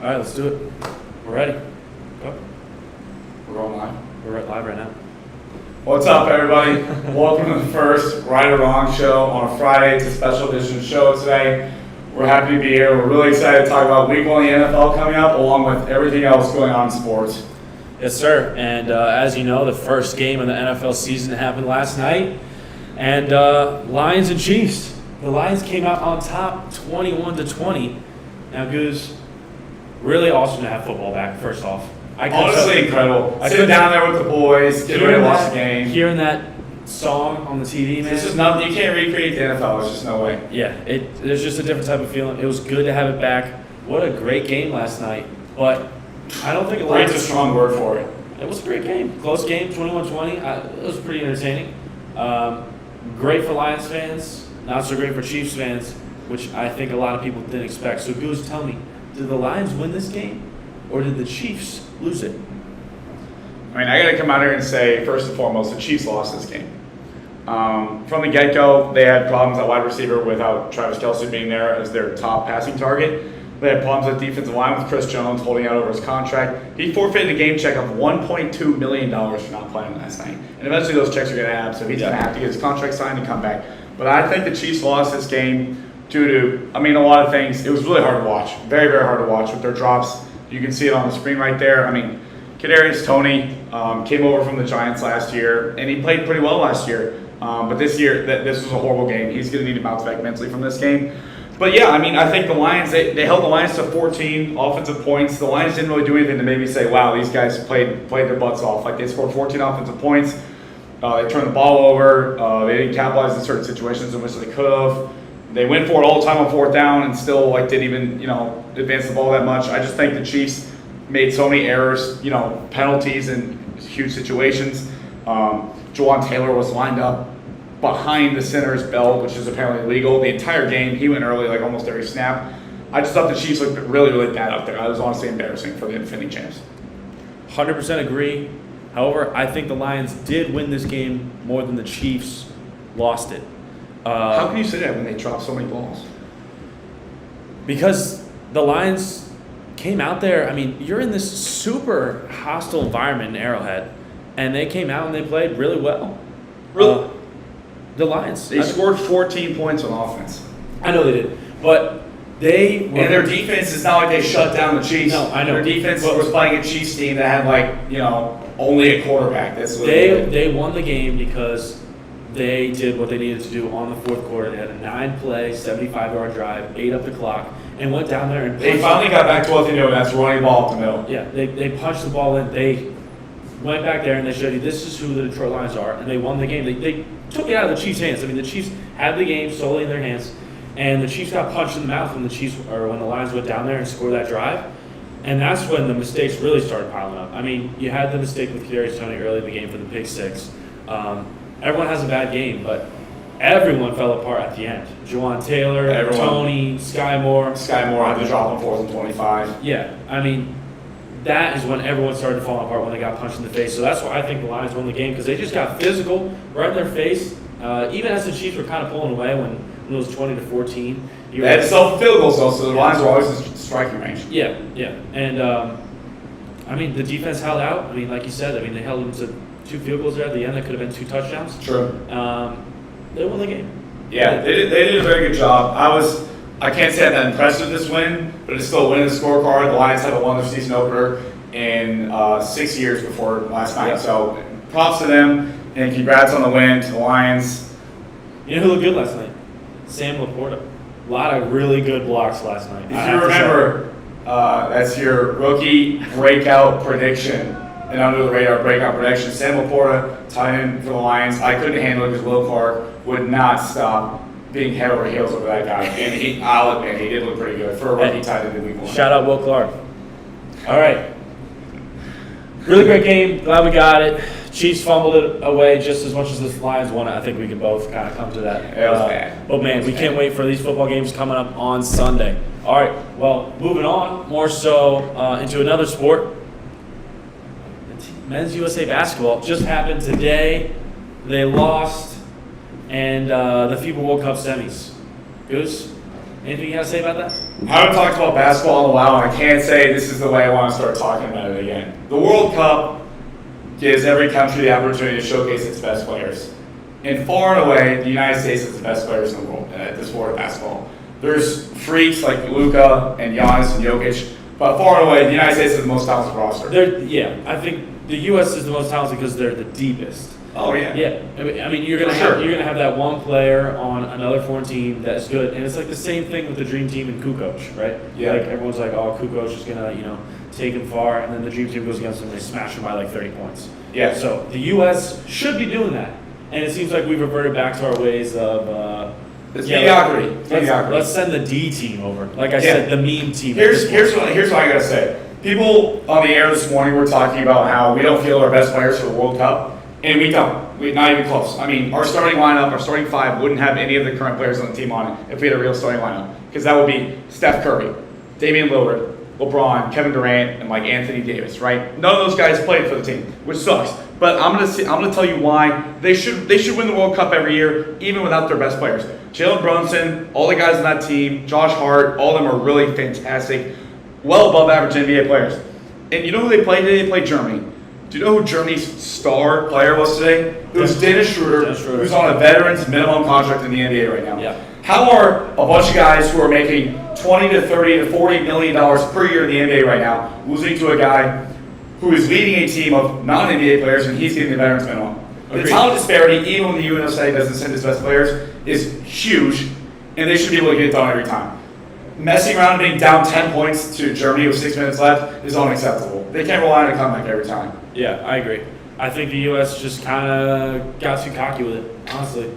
All right, let's do it. We're ready. Go. We're going live. We're live right now. What's up, everybody? Welcome to the first Right or Wrong show on a Friday. It's a special edition show today. We're happy to be here. We're really excited to talk about Week 1 of the NFL coming up, along with everything else going on in sports. Yes, sir. And as you know, the first game of the NFL season happened last night. And Lions and Chiefs. The Lions came out on top 21-20. Now, Goose, really awesome to have football back, first off. Honestly, incredible. Sitting down there with the boys, getting ready to watch the game. Hearing that song on the TV, man. This is nothing. You can't recreate the NFL. There's just no way. Yeah, there's just a different type of feeling. It was good to have it back. What a great game last night. But I don't think Great's a strong word for it. It was a great game. Close game, 21-20. It was pretty entertaining. Great for Lions fans, not so great for Chiefs fans, which I think a lot of people didn't expect. So, Goose, tell me, did the Lions win this game, or did the Chiefs lose it? I mean, I got to come out here and say, first and foremost, the Chiefs lost this game. From the get-go, they had problems at wide receiver without Travis Kelce being there as their top passing target. They had problems at defensive line with Chris Jones holding out over his contract. He forfeited a game check of $1.2 million for not playing last night. And eventually those checks are going to add up, so he's going to have to get his contract signed and come back. But I think the Chiefs lost this game due to, a lot of things. It was really hard to watch. Very, very hard to watch with their drops. You can see it on the screen right there. Kadarius Toney came over from the Giants last year, and he played pretty well last year. But this year, this was a horrible game. He's going to need to bounce back mentally from this game. But yeah, I think the Lions, they held the Lions to 14 offensive points. The Lions didn't really do anything to maybe say, wow, these guys played their butts off. Like, they scored 14 offensive points. They turned the ball over. They didn't capitalize in certain situations in which they could have. They went for it all the time on fourth down and still didn't even advance the ball that much. I just think the Chiefs made so many errors, penalties in huge situations. Jawaan Taylor was lined up behind the center's belt, which is apparently illegal. The entire game, he went early almost every snap. I just thought the Chiefs looked really, really bad out there. I was honestly embarrassing for the defending champs. 100% agree. However, I think the Lions did win this game more than the Chiefs lost it. How can you say that when they dropped so many balls? Because the Lions came out there. You're in this super hostile environment in Arrowhead, and they came out and they played really well. Really? The Lions. They scored 14 points on offense. I know they did, but they were, and their defense is not like they shut down the Chiefs. No, I know. Their defense was playing a Chiefs team that had only a quarterback. That's what they won the game because they did what they needed to do on the fourth quarter. They had a 9-play, 75-yard drive, ate up the clock, and went down there and they finally got back to what they knew, and that's running the ball up the middle. Yeah, they punched the ball in. They went back there and they showed you this is who the Detroit Lions are, and they won the game. They took it out of the Chiefs' hands. The Chiefs had the game solely in their hands, and the Chiefs got punched in the mouth when the Lions went down there and scored that drive, and that's when the mistakes really started piling up. You had the mistake with Kadarius Toney early in the game for the pick six. Everyone has a bad game, but everyone fell apart at the end. Jawaan Taylor, Toney, Sky Moore had to drop on 4th and 25. Yeah, that is when everyone started to fall apart when they got punched in the face. So that's why I think the Lions won the game, because they just got physical right in their face. Even as the Chiefs were kind of pulling away when it was 20-14. They had self-field goals, though, so the Lions were always in striking range. Yeah. And, the defense held out. Like you said, they held them to 2 field goals there at the end. That could have been 2 touchdowns. True. They won the game. Yeah, they did a very good job. I can't say I'm that impressed with this win, but it's still a win in the scorecard. The Lions haven't won their season opener in 6 years before last night. Yeah. So props to them, and congrats on the win to the Lions. You know who looked good last night? Sam Laporta. A lot of really good blocks last night. If you remember, that's your rookie breakout prediction. And under the radar breakout prediction, Sam Laporta, tight end for the Lions. I couldn't handle it because Will Clark would not stop being head over heels over that guy. And I'll admit, he did look pretty good for a rookie tight end in Week 1. Shout out Will Clark. All right. Really great game. Glad we got it. Chiefs fumbled it away just as much as the Lions won it. I think we can both kind of come to that. It was bad. But, man, we can't wait for these football games coming up on Sunday. All right. Well, moving on more so into another sport. Men's USA basketball just happened today. They lost, and the FIBA World Cup semis. Goose? Anything you got to say about that? I haven't talked about basketball in a while, and I can't say this is the way I want to start talking about it again. The World Cup gives every country the opportunity to showcase its best players. And far and away, the United States is the best players in the world at this sport of basketball. There's freaks like Luka and Giannis and Jokic, but far and away, the United States is the most talented roster. I think the U.S. is the most talented because they're the deepest. Oh yeah. Yeah, I mean you're gonna have that one player on another foreign team that's good, and it's like the same thing with the Dream Team and Kukoc, right? Yeah. Like everyone's like, oh, Kukoc is gonna take him far, and then the Dream Team goes against him and they smash him by like 30 points. Yeah. So the U.S. should be doing that, and it seems like we've reverted back to our ways of. It's mediocrity. Let's send the D team over. Like I said, the meme team. Here's what I gotta say. People on the air this morning were talking about how we don't feel our best players for the World Cup. And we don't. We're not even close. I mean, our starting lineup, our starting five wouldn't have any of the current players on the team on it if we had a real starting lineup. Because that would be Steph Curry, Damian Lillard, LeBron, Kevin Durant, and like Anthony Davis, right? None of those guys played for the team, which sucks. But I'm gonna tell you why they should win the World Cup every year, even without their best players. Jalen Brunson, all the guys on that team, Josh Hart, all of them are really fantastic, well above average NBA players. And you know who they played today? They played Germany. Do you know who Germany's star player was today? It was Dennis Schroeder, who's on a veteran's minimum contract in the NBA right now. Yeah. How are a bunch of guys who are making $20 to $30 to $40 million per year in the NBA right now losing to a guy who is leading a team of non-NBA players and he's getting the veterans minimum? The talent disparity, even when the USA doesn't send its best players, is huge, and they should be able to get it done every time. Messing around and being down 10 points to Germany with 6 minutes left is unacceptable. They can't rely on a comeback every time. Yeah, I agree. I think the U.S. just kind of got too cocky with it, honestly.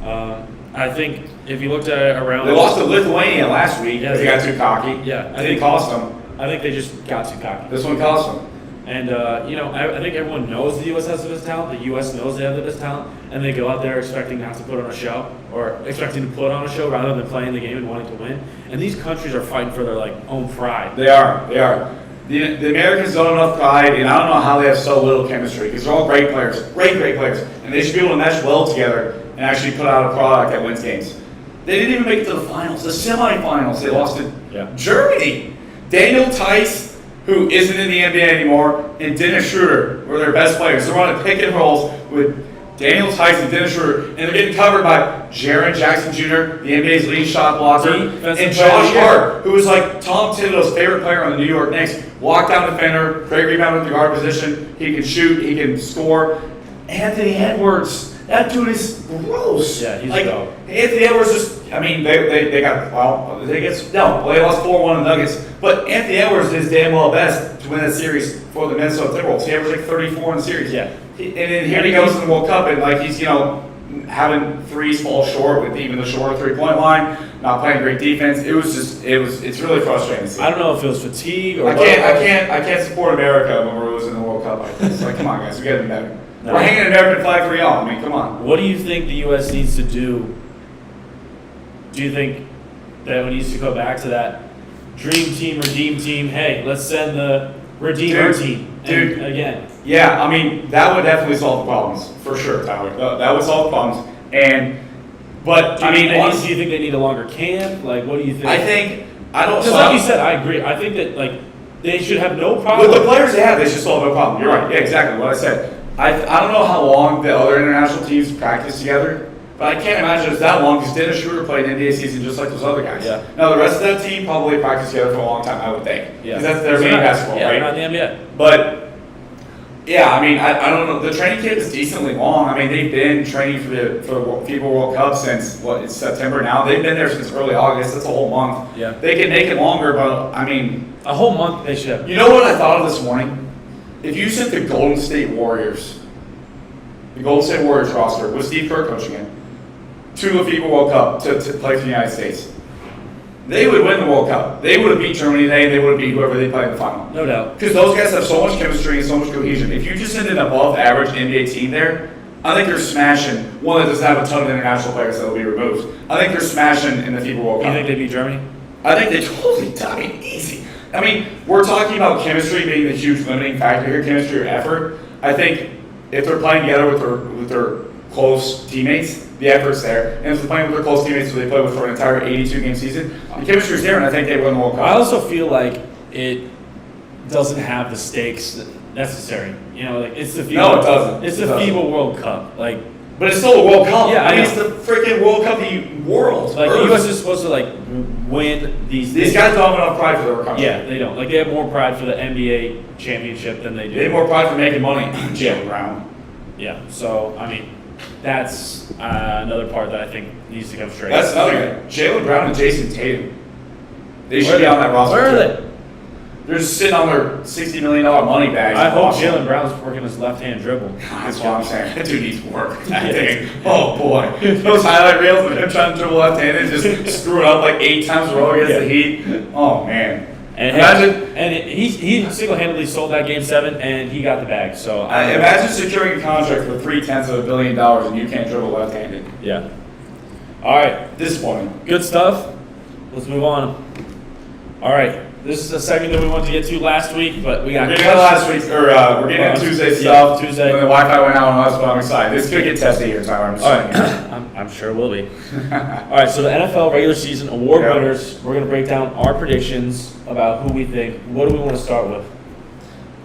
I think if you looked at it around... They lost to Lithuania last week. Yeah, they got too cocky. Yeah. I think it cost them. I think they just got too cocky. This one cost them. And, I think everyone knows the U.S. has the best talent. The U.S. knows they have the best talent. And they go out there expecting not to put on a show, or expecting to put on a show rather than playing the game and wanting to win. And these countries are fighting for their, own pride. They are. The Americans don't have enough pride, and I don't know how they have so little chemistry, because they're all great players. Great players. And they should be able to mesh well together and actually put out a product that wins games. They didn't even make it to the finals, the semifinals. They lost to Germany. Daniel Tice, who isn't in the NBA anymore, and Dennis Schroeder were their best players. They're running pick and rolls with Daniel Tice and Dennis Schroeder, and they're getting covered by Jaren Jackson Jr., the NBA's leading shot blocker, and Josh Hart, who was like Tom Thibodeau's favorite player on the New York Knicks. Walk-down defender, great rebound with the guard position. He can shoot, he can score. Anthony Edwards, that dude is gross. Yeah, he's like dope. Anthony Edwards just, they lost 4-1 in the Nuggets, but Anthony Edwards is damn well best to win that series for the Minnesota Timberwolves. He averaged 34 in the series. Yeah. And then here he goes in the World Cup, and he's having threes fall short with even the shorter 3-point line, not playing great defense. It's really frustrating to see. I don't know if it was fatigue or I can't support America when we're losing the World Cup like this. Come on, guys, we gotta be better. No. We're hanging an American flag for y'all. Come on. What do you think the U.S. needs to do? Do you think that it needs to go back to that dream team, redeem team? Hey, let's send the redeemer team. Dude. Again. Yeah, that would definitely solve the problems, for sure, Tyler. That would solve the problems. Do you think they need a longer camp? What do you think? I don't. Because like you said, I agree. I think that they should have no problem. With the players they have, they should solve no problem. You're right. Yeah, exactly what I said. I don't know how long the other international teams practice together, but I can't imagine it's that long because Dennis Schroeder played an NBA season just like those other guys. Yeah. Now the rest of that team probably practiced together for a long time, I would think. Yeah. Because that's their main basketball, right? They're not in the NBA. But yeah, I don't know. The training camp is decently long. They've been training for the FIBA World Cup since it's September now. They've been there since early August. That's a whole month. Yeah. They can make it longer, but a whole month they should have. You know what I thought of this morning? If you sent the Golden State Warriors roster with Steve Kerr coaching it to the FIBA World Cup to play for the United States, they would win the World Cup. They would have beat Germany today, and they would have beat whoever they played in the final. No doubt. Because those guys have so much chemistry and so much cohesion. If you just send an above-average NBA team there, I think they're smashing one that doesn't have a ton of international players that will be removed. I think they're smashing in the FIBA World Cup. You think they beat Germany? I think they totally, easy. We're talking about chemistry being the huge limiting factor here, chemistry or effort. I think if they're playing together with their close teammates, the effort's there. And if they're playing with their close teammates who they play with for an entire 82-game season, the chemistry's there, and I think they win the World Cup. I also feel like it doesn't have the stakes necessary. You know, like it's the FIBA. No, it doesn't. It's the It doesn't. FIBA World Cup. Like But it's still a World Cup. Yeah, I I mean, know. it's the freaking World Cup of the world. the Earth. U.S. is supposed to like win these. These guys don't have enough pride for their country. Yeah, they don't. Like they have more pride for the NBA championship than they do. They have more pride for making money. Jalen Brown. Yeah. So I mean, that's another part that I think needs to come straight. That's another guy. Jalen Brown and Jason Tatum. They should be on that roster. Where are too. they? They're just sitting on their $60 million money bags. I in hope Boston. Jalen Brown's working his left-hand dribble. That's what I'm saying. That dude needs work. I think. Oh boy, those highlight reels of him trying to dribble left-handed, just screwing up like 8 times in a row against the Heat. Oh man. And Imagine. he single-handedly sold that game 7, and he got the bag. So Imagine securing a contract for $0.3 billion and you can't dribble left-handed. yeah. All right. Disappointing. Good stuff. Let's move on. All right. This is a segment that we wanted to get to last week, but we got We're getting into last week's, or we're getting into Tuesday Yeah, stuff. Tuesday. When the Wi-Fi went out on us, but I'm excited. This could get testy here, Tyler. I'm just All saying. right. I'm sure it will be. All right. So the NFL regular season award Yeah. winners. We're gonna break down our predictions about who we think. What do we want to start with?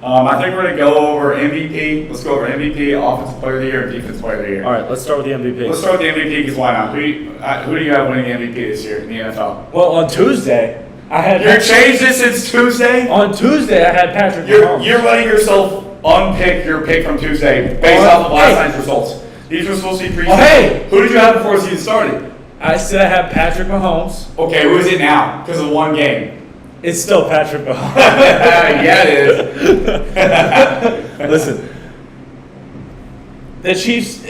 I think we're going to go over MVP. Let's go over MVP, Offensive Player of the Year, and Defensive Player of the Year. All right. Let's start with the MVP. Let's start with the MVP because why not? Who do you have winning the MVP this year in the NFL? Well, on Tuesday, I had. You're changed it since Tuesday? On Tuesday, I had Patrick You're Mahomes. letting yourself unpick your pick from Tuesday based off of last night's results. These were supposed to be preseason. Oh, hey! Who did you have before the season started? I said I had Patrick Mahomes. Okay, who is it now? Because of one game. It's still Patrick Mahomes. Yeah, it is. Listen, the Chiefs,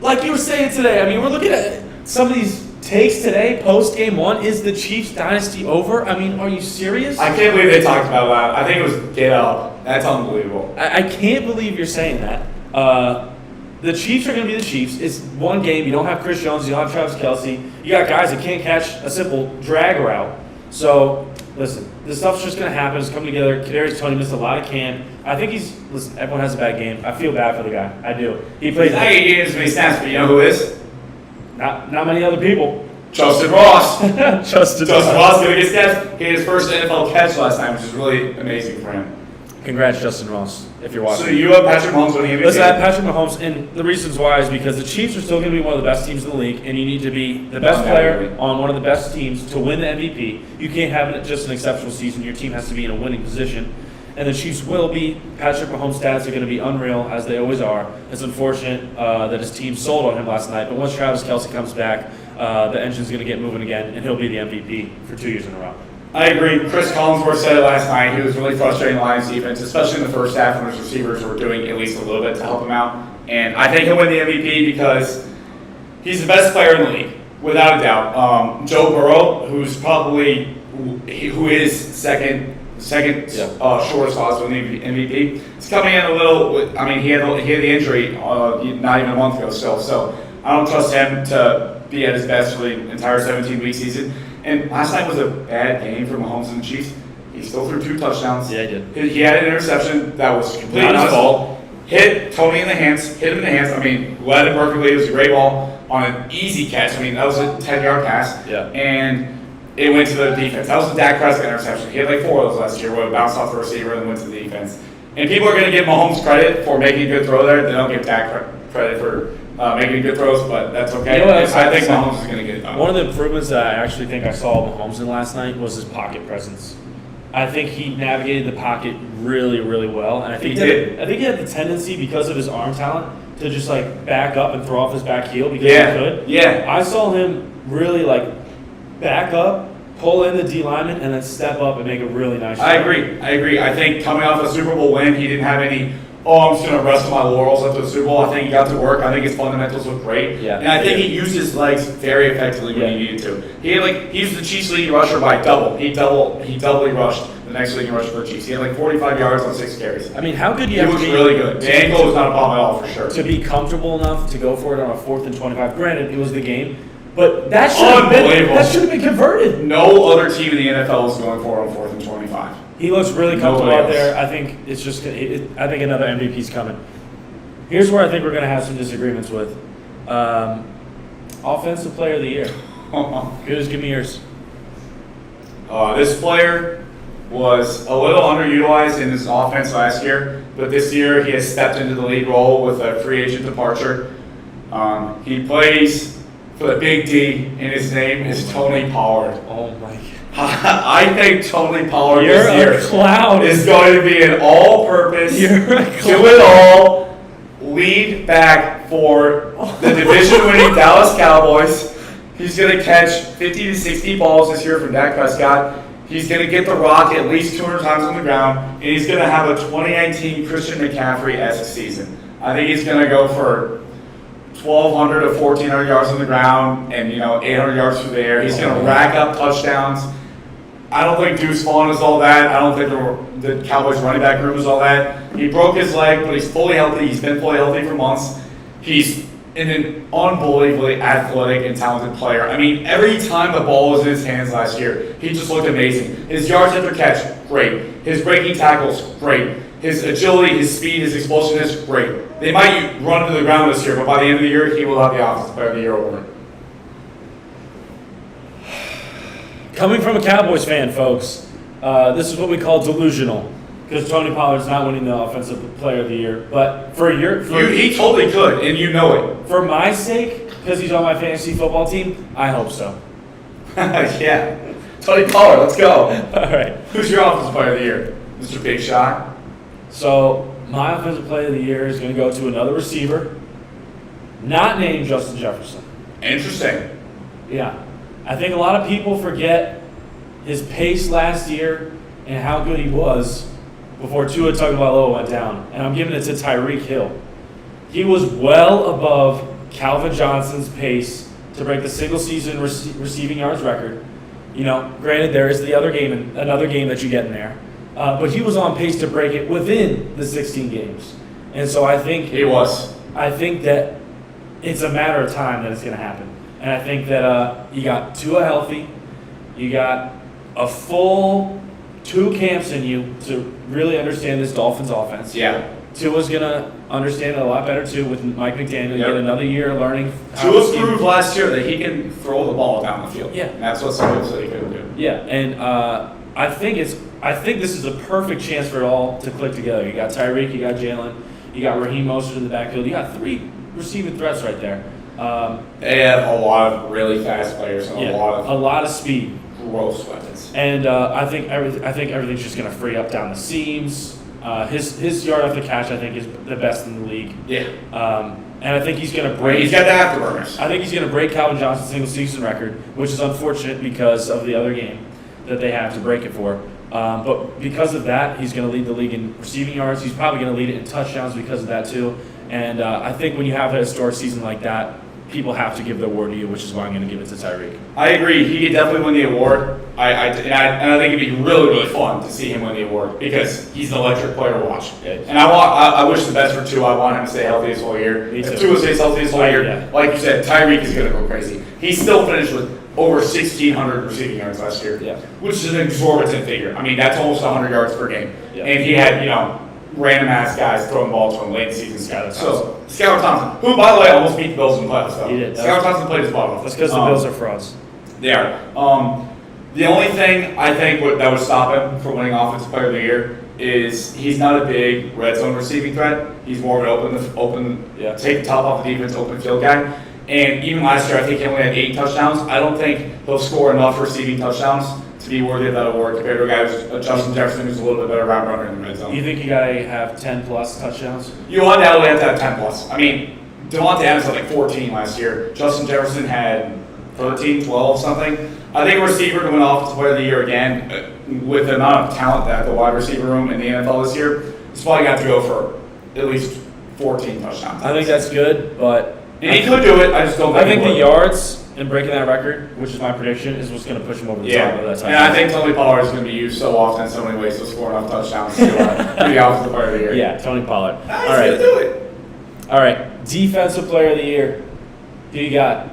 like you were saying today, I mean, we're looking at some of these takes today, post game one. Is the Chiefs dynasty over? I mean, are you serious? I can't believe they talked about that. I think it was Get Up. That's unbelievable. I can't believe you're saying that. The Chiefs are going to be the Chiefs. It's one game. You don't have Chris Jones. You don't have Travis Kelce. You got guys that can't catch a simple drag route. So, listen, this stuff's just going to happen. It's coming together. Kadarius Toney missed a lot of Cam. I think listen, everyone has a bad game. I feel bad for the guy. I do. He He's plays not going to get as many snaps, but you know who is? not many other people. Justin Ross. Justin Ross going to get snaps. He had his first NFL catch last time, which is really amazing for him. Congrats, Justin Ross, if you're watching. So you have Patrick Mahomes winning MVP? Listen, I have Patrick Mahomes, and the reasons why is because the Chiefs are still going to be one of the best teams in the league, and you need to be the best player on one of the best teams to win the MVP. You can't have just an exceptional season. Your team has to be in a winning position, and the Chiefs will be. Patrick Mahomes' stats are going to be unreal, as they always are. It's unfortunate that his team sold on him last night, but once Travis Kelce comes back, the engine's going to get moving again, and he'll be the MVP for 2 years in a row. I agree. Chris Collinsworth said it last night. He was really frustrating the Lions defense, especially in the first half when his receivers were doing at least a little bit to help him out. And I think he'll win the MVP because he's the best player in the league, without a doubt. Joe Burrow, who is second shortest odds to win the MVP, is coming in a little. I mean, he had the injury not even a month ago still, so I don't trust him to be at his best for the entire 17-week season. And last night was a bad game for Mahomes and the Chiefs. He still threw 2 touchdowns. Yeah, he did. He had an interception that was completely Not not his his fault. Hit Tony in the hands. Hit him in the hands. I mean, led it perfectly. It was a great ball on an easy catch. I mean, that was a 10-yard pass. Yeah. And it went to the defense. That was a Dak Prescott interception. He had like 4 of those last year where it bounced off the receiver and went to the defense. And people are going to give Mahomes credit for making a good throw there. They don't give Dak credit for making good throws, but that's okay. You know what else I think I- Mahomes is going to get it done. One of the improvements that I actually think I saw Mahomes in last night was his pocket presence. I think he navigated the pocket really, really well, and I think He did. I think he had the tendency because of his arm talent to just like back up and throw off his back heel because Yeah. he could. Yeah. I saw him really like back up, pull in the D lineman, and then step up and make a really nice. I throw. agree. I think coming off a Super Bowl win, he didn't have any, I'm just going to rest on my laurels after the Super Bowl. I think he got to work. I think his fundamentals look great. Yeah. And I think he used his legs very effectively when he needed to. He was the Chiefs leading rusher by double. He doubly rushed the next leading rusher for the Chiefs. He had like 45 yards on 6 carries. I mean, how good do you He have looks to be really good. The ankle was not a problem at all for sure. to be comfortable enough to go for it on a 4th and 25? Granted, it was the game, but that should have been converted. No other team in the NFL is going for it on 4th and 25. He looks really comfortable Nobody out else. there. I think it's just. I think another MVP's coming. Here's where I think we're going to have some disagreements with. Offensive player of the year. Just give me yours. This player was a little underutilized in his offense last year, but this year he has stepped into the lead role with a free agent departure. He plays for the Big D, and his name is Tony Pollard. Oh my God. I think Tony Pollard You're this year a clown. is going to be an all-purpose, You're a do it all lead back for the division-winning Dallas Cowboys. He's going to catch 50 to 60 balls this year from Dak Prescott. He's going to get the rock at least 200 times on the ground, and he's going to have a 2019 Christian McCaffrey-esque season. I think he's going to go for 1,200 to 1,400 yards on the ground and 800 yards through the air. He's going to rack up touchdowns. I don't think Deuce Vaughn is all that. I don't think the Cowboys running back room is all that. He broke his leg, but he's fully healthy. He's been fully healthy for months. He's an unbelievably athletic and talented player. I mean, every time the ball was in his hands last year, he just looked amazing. His yards after catch, great. His breaking tackles, great. His agility, his speed, his explosiveness, great. They might run to the ground this year, but by the end of the year, he will have the Offensive Player of the Year award. Coming from a Cowboys fan, folks, this is what we call delusional. Because Tony Pollard's not winning the Offensive Player of the Year. But He totally could, and you know it. For my sake, because he's on my fantasy football team, I hope so. Yeah. Tony Pollard, let's go. All right. Who's your Offensive Player of the Year? Mr. Big Shot? So, my Offensive Player of the Year is going to go to another receiver, not named Justin Jefferson. Interesting. Yeah. I think a lot of people forget his pace last year and how good he was before Tua Tagovailoa went down. And I'm giving it to Tyreek Hill. He was well above Calvin Johnson's pace to break the single-season receiving yards record. Granted, there is another game that you get in there. But he was on pace to break it within the 16 games. And so I think that it's a matter of time that it's going to happen. And I think that you got Tua healthy. You got a full 2 camps in you to really understand this Dolphins offense. Yeah. Tua's going to understand it a lot better, too, with Mike McDaniel. Yep. Get another year learning. Tua's proved last year that he can throw the ball down the field. Yeah. And that's what some people said he couldn't do. Yeah, and I think this is a perfect chance for it all to click together. You got Tyreek, you got Jalen, you got Raheem Mostert in the backfield. You got 3 receiving threats right there. They have a lot of really fast players and a lot of speed, gross weapons. And I think everything's just going to free up down the seams. His yard after catch, I think, is the best in the league. Yeah. And I think he's going to break. He's got the afterburners. I think he's going to break Calvin Johnson's single-season record, which is unfortunate because of the other game that they have to break it for. But because of that, he's going to lead the league in receiving yards. He's probably going to lead it in touchdowns because of that too. And I think when you have a historic season like that, people have to give the award to you, which is why I'm going to give it to Tyreek. I agree. He could definitely win the award. I think it'd be really fun to see him win the award because he's an electric player to watch. Yeah. And I wish the best for Tua. I want him to stay healthy this whole year. Me too. If Tua stays healthy this whole year, Yeah. like you said, Tyreek is going to go crazy. He still finished with over 1,600 receiving yards last year, Yeah. which is an exorbitant figure. I mean, that's almost 100 yards per game. Yeah. And he had, random ass guys throwing balls to him late in the season. Skylar Thompson, who by the way almost beat the Bills in the playoffs. Though. He did. Skylar Thompson played his butt off. That's because the Bills are frauds. They are. The only thing I think that would stop him from winning Offensive Player of the Year is he's not a big red zone receiving threat. He's more of an open, take the top off the defense, open field guy. And even last year, I think he only had 8 touchdowns. I don't think he'll score enough receiving touchdowns to be worthy of that award compared to a guy who's Justin Jefferson, who's a little bit better route runner in the red zone. You think you got to have 10-plus touchdowns? You undoubtedly have to have 10 plus. I mean, Devontae Adams had like 14 last year. Justin Jefferson had 13, 12, something. I think a receiver to win Offensive Player of the Year again, with the amount of talent that the wide receiver room in the NFL this year, he's probably got to go for at least 14 touchdowns. I think that's good, but... And he could do it, I just don't think I think he the would. yards and breaking that record, which is my prediction, is what's going to push him over the top of that time. And I think Tony Pollard is going to be used so often in so many ways to score enough touchdowns to be the Offensive Player of the Year. Yeah, Tony Pollard. He's going to do it. All right, Defensive Player of the Year. Who you got?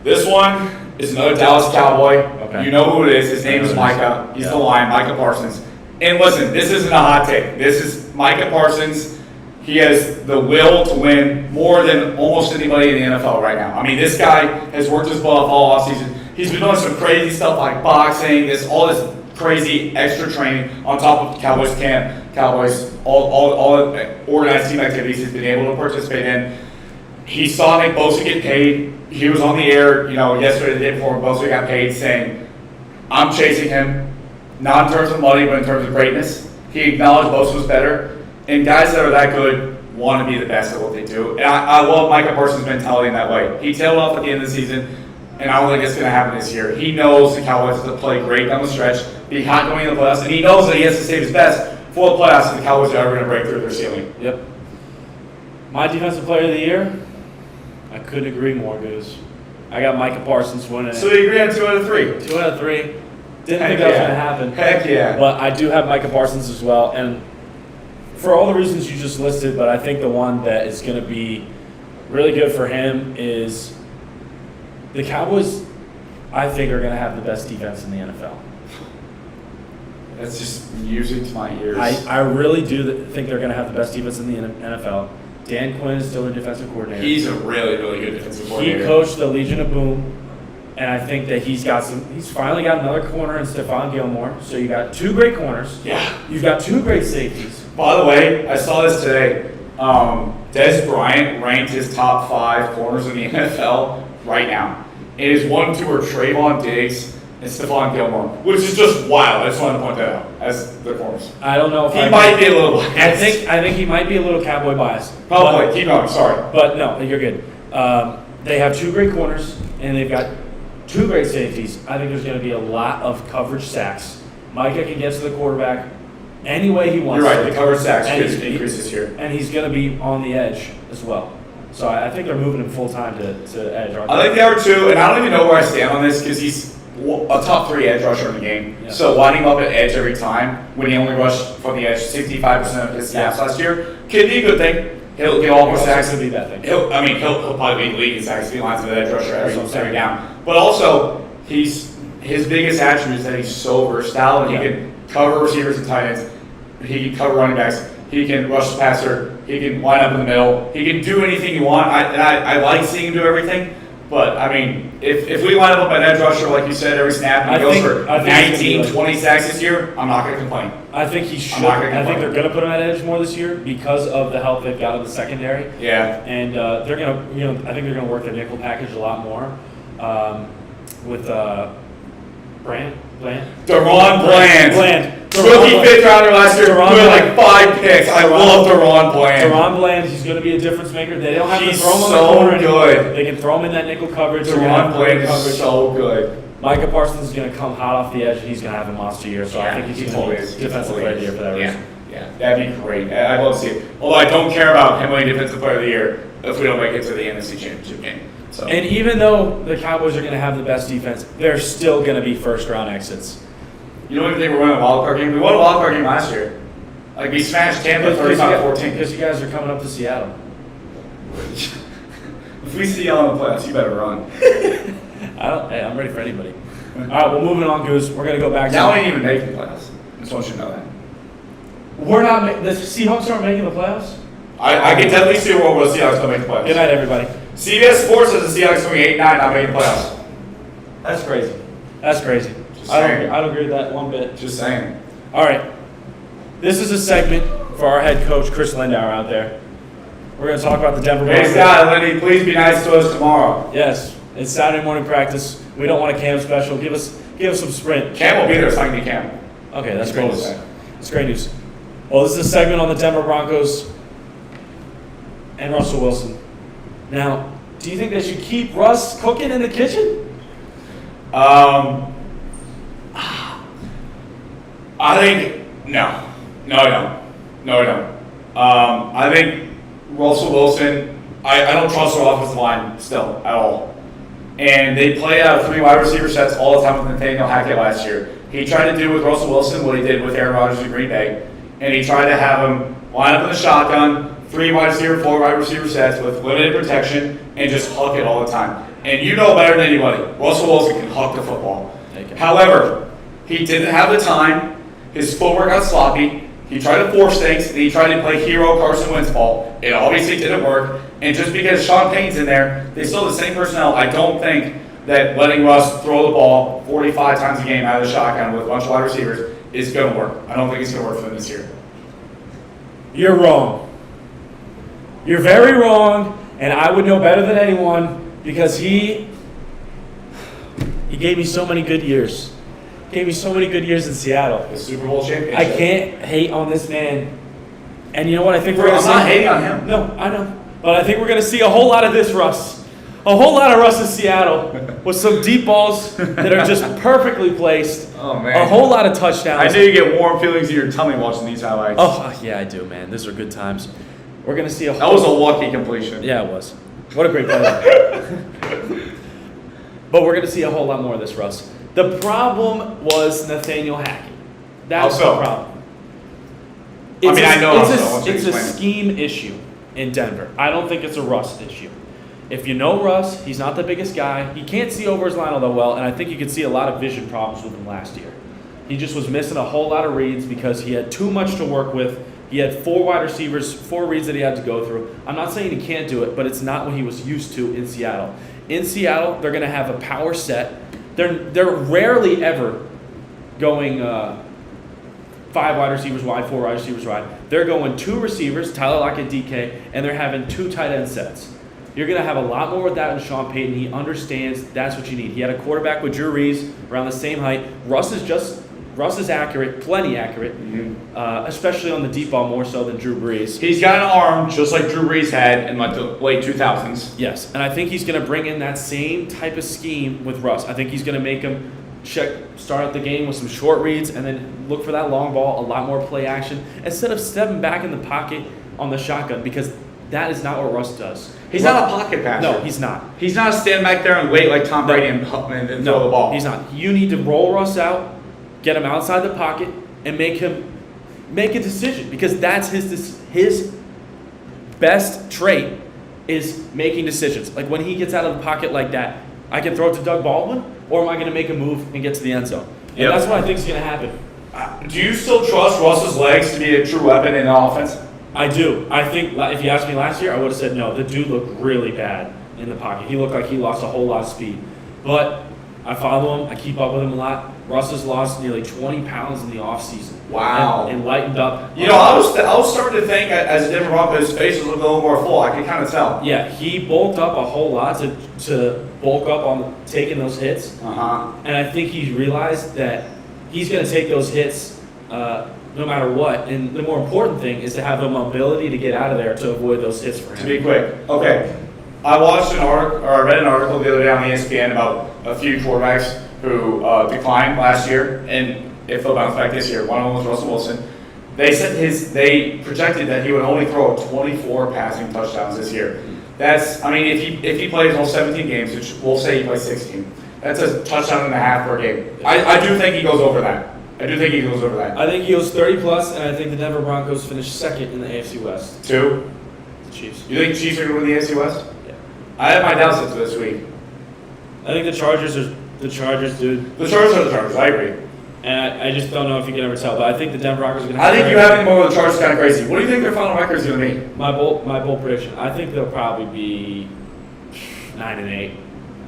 This one is another Dallas Cowboy. Okay. You know who it is. His name is Micah. He's the Lion, Micah Parsons. And listen, this isn't a hot take. This is Micah Parsons. He has the will to win more than almost anybody in the NFL right now. I mean, this guy has worked his butt off all offseason. He's been doing some crazy stuff like boxing, all this crazy extra training on top of Cowboys camp, all organized team activities he's been able to participate in. He saw Nick Bosa get paid. He was on the air, yesterday, the day before, Bosa got paid, saying, I'm chasing him, not in terms of money, but in terms of greatness. He acknowledged Bosa was better. And guys that are that good want to be the best at what they do. And I love Micah Parsons' mentality in that way. He tailed off at the end of the season, and I don't think it's going to happen this year. He knows the Cowboys have to play great down the stretch, be hot going into the playoffs, and he knows that he has to save his best for the playoffs if the Cowboys are ever going to break through their ceiling. Yep. My defensive player of the year, I couldn't agree more, Goose. I got Micah Parsons winning it. So we agree on 2 out of 3. 2 out of 3. Didn't think that was yeah. going to happen. Heck yeah. But I do have Micah Parsons as well. And for all the reasons you just listed, but I think the one that is going to be really good for him is the Cowboys, I think, are going to have the best defense in the NFL. That's just music to my ears. I really do think they're going to have the best defense in the NFL. Dan Quinn is still their defensive coordinator. He's a really, really good defensive coordinator. He coached the Legion of Boom, and I think that he's finally got another corner in Stephon Gilmore. So you got 2 great corners. Yeah. You've got 2 great safeties. By the way, I saw this today. Des Bryant ranked his top 5 corners in the NFL right now. And his 1 and 2 are Trayvon Diggs and Stephon Gilmore, which is just wild. I just wanted to point that out as the corners. I don't know if He might be a little biased. I think he might be a little Cowboy biased. Probably. Keep going. Sorry. But no, you're good. They have 2 great corners, and they've got 2 great safeties. I think there's going to be a lot of coverage sacks. Micah can get to the quarterback any way he wants. You're right. to. The coverage sacks And could increase this year. And he's going to be on the edge as well. So I think they're moving him full time to edge. Aren't I think they are too, and I don't even know where I stand on this because he's a top 3 edge rusher in the game. Yeah. So lining him up at edge every time when he only rushed from the edge 65% of his snaps last year could be a good thing. He'll get all more sacks. Could be that thing. He'll probably lead the league in sacks if he lines up at edge rusher That's what I'm saying. every down. But also, his biggest attribute is that he's so versatile and he can cover receivers and tight ends. He can cover running backs. He can rush the passer. He can line up in the middle. He can do anything you want. I like seeing him do everything. But, I mean, if we line up an edge rusher, like you said, every snap, and he goes for 19, 20 sacks this year, I'm not going to complain. I think he should. I'm not gonna I think complain. they're going to put him at edge more this year because of the help they've got in the secondary. Yeah. And they're going to, I think they're going to work the nickel package a lot more with Bland. Deron Bland. Rookie 5th rounder last year. Deron With Bland. like 5 picks. I love Deron Bland. Deron Bland, he's going to be a difference maker. They don't have He's to throw him on so the corner anymore. good. They can throw him in that nickel coverage. They're gonna have Deron Bland great is so good. Micah Parsons is going to come hot off the edge, and he's going to have a monster year. So I think he's going to be defensive player of the year for that reason. Yeah, that'd be great. I'd love to see it. Although I don't care about him winning defensive player of the year if we don't make it to the NFC Championship game. So. And even though the Cowboys are going to have the best defense, they're still going to be first-round exits. You don't even think we're winning a wild card game? We won a wild card game last year. Like we smashed Tampa 35-14. Because you guys are coming up to Seattle. If we see y'all in the playoffs, you better run. Hey, I'm ready for anybody. All right, well, moving on, Goose. We're going to go back to... Now we ain't even making the playoffs. I just want you to know that. We're not... The Seahawks aren't making the playoffs? I can definitely see a world where the Seahawks don't make the playoffs. Good night, everybody. CBS Sports says the Seahawks going 8-9, not making the playoffs. That's crazy. That's crazy. Just I saying. don't agree with that one bit. Just saying. All right. This is a segment for our head coach, Chris Lindauer, out there. We're going to talk about the Denver Praise Broncos. God, Lenny. Please be nice to us tomorrow. Yes. It's Saturday morning practice. We don't want a Cam special. Give us some sprint. Cam will be there. It's not going to be Cam. Okay, that's Keep great on news. saying. That's great news. Well, this is a segment on the Denver Broncos and Russell Wilson. Now, do you think they should keep Russ cooking in the kitchen? I think no. No, I don't. No, I don't. I think Russell Wilson. I don't trust their offensive line still at all. And they play out 3 wide receiver sets all the time with Nathaniel Hackett last year. He tried to do with Russell Wilson what he did with Aaron Rodgers in Green Bay, and he tried to have him line up in the shotgun, 3 wide receiver, 4 wide receiver sets with limited protection, and just huck it all the time. And you know better than anybody, Russell Wilson can huck the football. Okay. However, he didn't have the time. His footwork got sloppy. He tried to force things, and he tried to play hero Carson Wentz ball. It obviously didn't work. And just because Sean Payton's in there, they still have the same personnel. I don't think that letting Russ throw the ball 45 times a game out of the shotgun with a bunch of wide receivers is going to work. I don't think it's going to work for them this year. You're wrong. You're very wrong, and I would know better than anyone because he gave me so many good years. Gave me so many good years in Seattle. The Super Bowl championship. I can't hate on this man. And you know what? I think I'm we're going to see. not hating on him. No, I know. But I think we're going to see a whole lot of this, Russ. A whole lot of Russ in Seattle with some deep balls that are just perfectly placed. Oh, man. A whole lot of touchdowns. I know you get warm feelings in your tummy watching these highlights. Oh, yeah, I do, man. These are good times. We're going to see a whole That was a lucky completion. Yeah, it was. What a great play. But we're going to see a whole lot more of this, Russ. The problem was Nathaniel Hackett. That's How so? the problem. I know how so. Why don't you It's a explain it? scheme issue in Denver. I don't think it's a Russ issue. If you know Russ, he's not the biggest guy. He can't see over his line all that well, and I think you could see a lot of vision problems with him last year. He just was missing a whole lot of reads because he had too much to work with. He had 4 wide receivers, 4 reads that he had to go through. I'm not saying he can't do it, but it's not what he was used to in Seattle. In Seattle, they're going to have a power set. They're rarely ever going 5 wide receivers wide, 4 wide receivers wide. They're going 2 receivers, Tyler Lockett, DK, and they're having 2 tight end sets. You're going to have a lot more with that with Sean Payton. He understands that's what you need. He had a quarterback with Drew Brees around the same height. Russ is accurate, plenty accurate, especially on the deep ball more so than Drew Brees. He's got an arm just like Drew Brees had in like the late 2000s. Yes, and I think he's going to bring in that same type of scheme with Russ. I think he's going to make him start out the game with some short reads and then look for that long ball, a lot more play action, instead of stepping back in the pocket on the shotgun because that is not what Russ does. He's not a pocket passer. No, he's not. He's not a stand back there and wait like Tom Brady and throw the ball. He's not. You need to roll Russ out, get him outside the pocket, and make him make a decision because that's his best trait is making decisions. Like when he gets out of the pocket like that, I can throw it to Doug Baldwin, or am I going to make a move and get to the end zone? And Yep. that's what I think is going to happen. Do you still trust Russ's legs to be a true weapon in the offense? I do. I think if you asked me last year, I would have said no. The dude looked really bad in the pocket. He looked like he lost a whole lot of speed. But I follow him. I keep up with him a lot. Russ has lost nearly 20 pounds in the offseason. Wow. And lightened up. You know, I was starting to think as a Denver Bronco, his face was looking a little more full. I could kind of tell. Yeah, he bulked up a whole lot to bulk up on taking those hits. Uh-huh. And I think he realized that he's going to take those hits no matter what. And the more important thing is to have the mobility to get out of there to avoid those hits for him. To be quick, okay. I watched an article, or I read an article the other day on ESPN about a few quarterbacks who declined last year, and if they'll bounce back this year. One of them was Russell Wilson. They said they projected that he would only throw 24 passing touchdowns this year. That's, I mean, if he plays all 17 games, which we'll say he plays 16, that's a touchdown and a half per game. I do think he goes over that. I think he goes 30 plus, and I think the Denver Broncos finish second in the AFC West. 2? The Chiefs. You think Chiefs are going to win the AFC West? Yeah. I have my doubts after this week. I think the Chargers, dude. The Chargers are the Chargers. I agree. And I just don't know if you can ever tell, but I think the Denver Broncos are going to I think you having more with the Chargers is kind of crazy. What do you think their final record is going to be? My bold prediction. I think they'll probably be 9-8.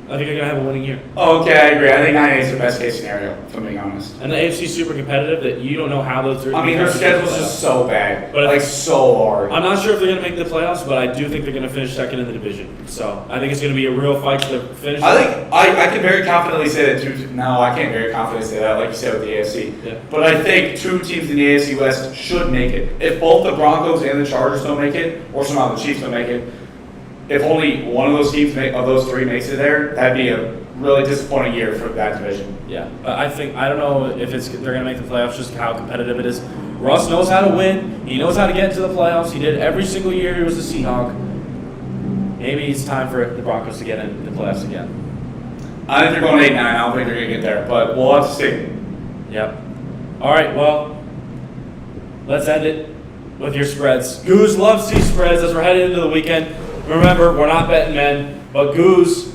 I think they're going to have a winning year. Oh, okay, I agree. I think 9-8 is the best case scenario, if I'm being honest. And the AFC is super competitive that you don't know how those three. I mean, their schedule's just so bad. But like, so hard. I'm not sure if they're going to make the playoffs, but I do think they're going to finish second in the division. So I think it's going to be a real fight to finish. I think I can very confidently say that no, I can't very confidently say that, like you said with the AFC. Yeah. But I think 2 teams in the AFC West should make it. If both the Broncos and the Chargers don't make it, or somehow the Chiefs don't make it, if only one of those teams of those 3 makes it there, that'd be a really disappointing year for that division. Yeah, I don't know if they're going to make the playoffs, just how competitive it is. Russ knows how to win. He knows how to get into the playoffs. He did every single year he was a Seahawk. Maybe it's time for the Broncos to get in the playoffs again. I think they're going 8-9. I don't think they're going to get there, but we'll have to see. Yep. All right, well, let's end it with your spreads. Goose loves these spreads as we're headed into the weekend. Remember, we're not betting men, but Goose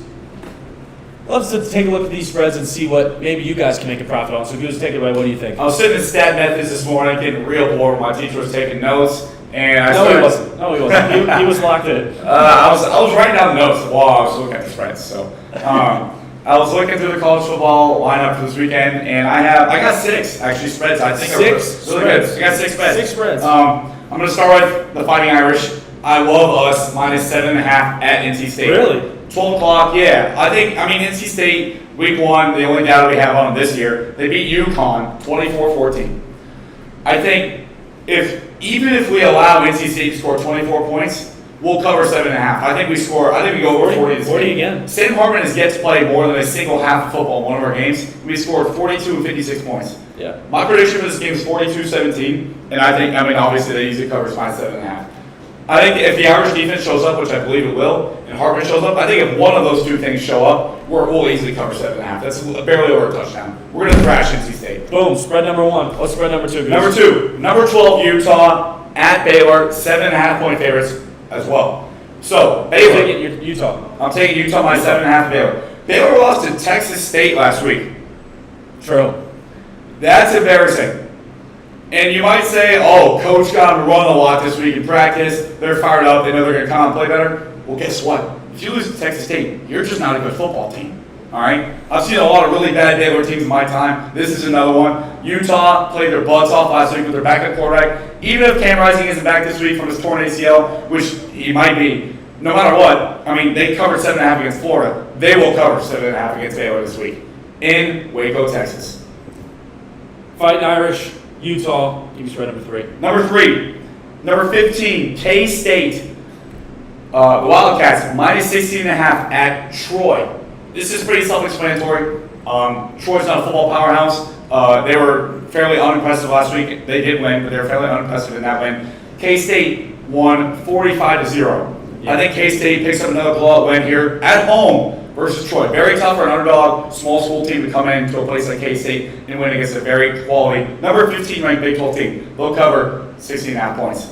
Let's just take a look at these spreads and see what maybe you guys can make a profit on. So, Goose, take it away. What do you think? I was sitting in stat methods this morning getting real bored. My teacher was taking notes. And I No, started, he wasn't. No, he wasn't. He was locked in. I was writing down the notes while I was looking at the spreads. So I was looking through the college football lineup for this weekend, and I got 6 actually spreads. I think are Six really spreads. good. I got 6 spreads. 6 spreads. I'm going to start with the Fighting Irish. I love us minus 7.5 at NC State. Really? 12 o'clock. Yeah, I mean NC State week 1. The only data we have on them this year, they beat UConn 24-14. I think even if we allow NC State to score 24 points, we'll cover 7.5. I think we go over 40 this 40 game. again. Sam Hartman has yet to play more than a single half of football in one of our games. We scored 42 and 56 points. Yeah. My prediction for this game is 42-17, and obviously they usually covers minus 7.5. I think if the Irish defense shows up, which I believe it will, and Hartman shows up, I think if one of those two things show up, we'll easily cover 7.5. That's barely over a touchdown. We're going to thrash NC State. Boom. Spread number 1. What's spread number 2, Goose? Number 2, number 12 Utah at Baylor, 7.5 point favorites as well. So Baylor, Take it, Utah. I'm taking Utah minus 7.5 Baylor. Baylor lost to Texas State last week. True. That's embarrassing. And you might say, oh, coach got them to run a lot this week in practice. They're fired up. They know they're going to come and play better. Well, guess what? If you lose to Texas State, you're just not a good football team. All right? I've seen a lot of really bad Baylor teams in my time. This is another one. Utah played their butts off last week with their backup quarterback. Even if Cam Rising isn't back this week from his torn ACL, which he might be, no matter what, they covered 7.5 against Florida. They will cover 7.5 against Baylor this week in Waco, Texas. Fighting Irish, Utah. Give me spread number 3. Number 3, number 15, K-State. The Wildcats, minus 16.5 at Troy. This is pretty self-explanatory. Troy's not a football powerhouse. They were fairly unimpressive last week. They did win, but they were fairly unimpressive in that win. K-State won 45-0. Yeah. I think K-State picks up another blowout win here at home versus Troy. Very tough for an underdog, small school team to come into a place like K-State and win against a very quality, number 15 ranked Big 12 team. They'll cover 16.5 points.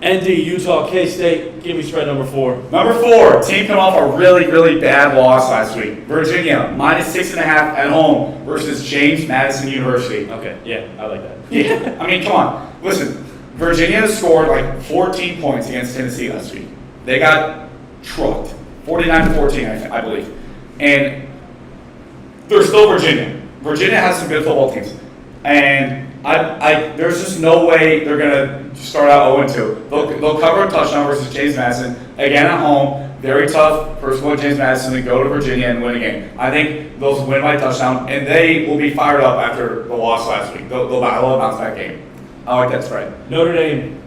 ND, Utah, K-State. Give me spread number 4. Number 4, team come off a really, really bad loss last week. Virginia, minus 6.5 at home versus James Madison University. Okay. Yeah, I like that. Yeah, come on. Listen, Virginia scored like 14 points against Tennessee last week. They got trucked, 49-14, I believe. And they're still Virginia. Virginia has some good football teams. And there's just no way they're going to start out 0-2. They'll cover a touchdown versus James Madison. Again at home, very tough for James Madison to go to Virginia and win a game. I think they'll win by touchdown, and they will be fired up after the loss last week. They'll bounce back game. I like that spread. Notre Dame,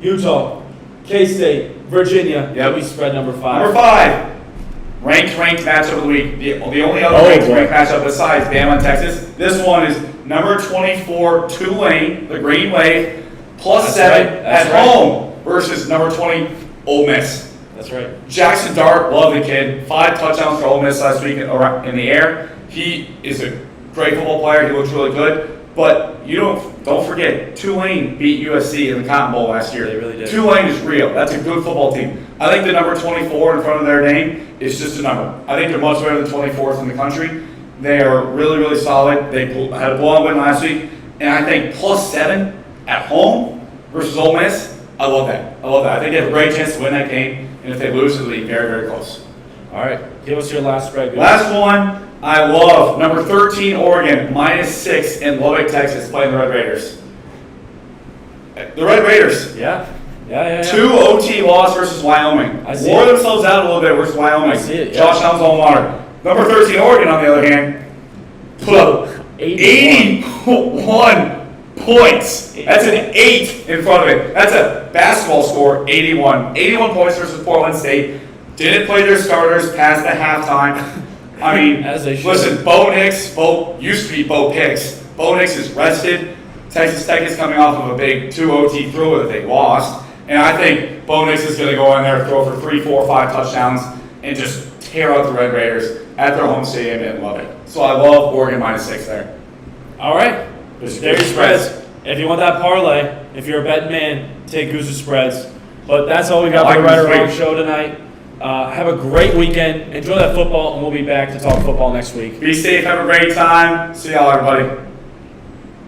Utah, K-State, Virginia. Yep. Give me spread number 5. Number 5, ranked matchup of the week. The only other ranked matchup besides Bama and Texas. This one is number 24 Tulane, the Green Wave, plus 7 at home versus number 20 Ole Miss. That's right. Jackson Dart, love the kid. 5 touchdowns for Ole Miss last week in the air. He is a great football player. He looks really good. But don't forget, Tulane beat USC in the Cotton Bowl last year. They really did. Tulane is real. That's a good football team. I think the number 24 in front of their name is just a number. I think they're much better than 24th in the country. They are really, really solid. They had a blowout win last week. And I think plus 7 at home versus Ole Miss, I love that. I think they have a great chance to win that game. And if they lose, it'll be very, very close. All right. Give us your last spread. Goose. Last one, I love number 13 Oregon, minus 6 in Lubbock, Texas, playing the Red Raiders. The Red Raiders. Yeah. 2 OT loss versus Wyoming. I see Wore it. themselves out a little bit versus Wyoming. I see it, yeah. Josh Allen's alma mater. Number 13 Oregon, on the other hand, put up 81 points. That's an 8 in front of it. That's a basketball score, 81. 81 points versus Portland State. Didn't play their starters past the halftime. I mean, As they should. listen, Bo Nix, used to be Bo Picks. Bo Nix is rested. Texas Tech is coming off of a big 2 OT throw that they lost. And I think Bo Nix is going to go in there, throw for 3, 4, 5 touchdowns, and just tear out the Red Raiders at their home stadium in Lubbock. So I love Oregon minus 6 there. All right. There's your spreads. If you want that parlay, if you're a betting man, take Goose's spreads. But that's all we got I for the like Right or this Wrong week. show tonight. Have a great weekend. Enjoy that football, and we'll be back to talk football next week. Be safe. Have a great time. See y'all, everybody.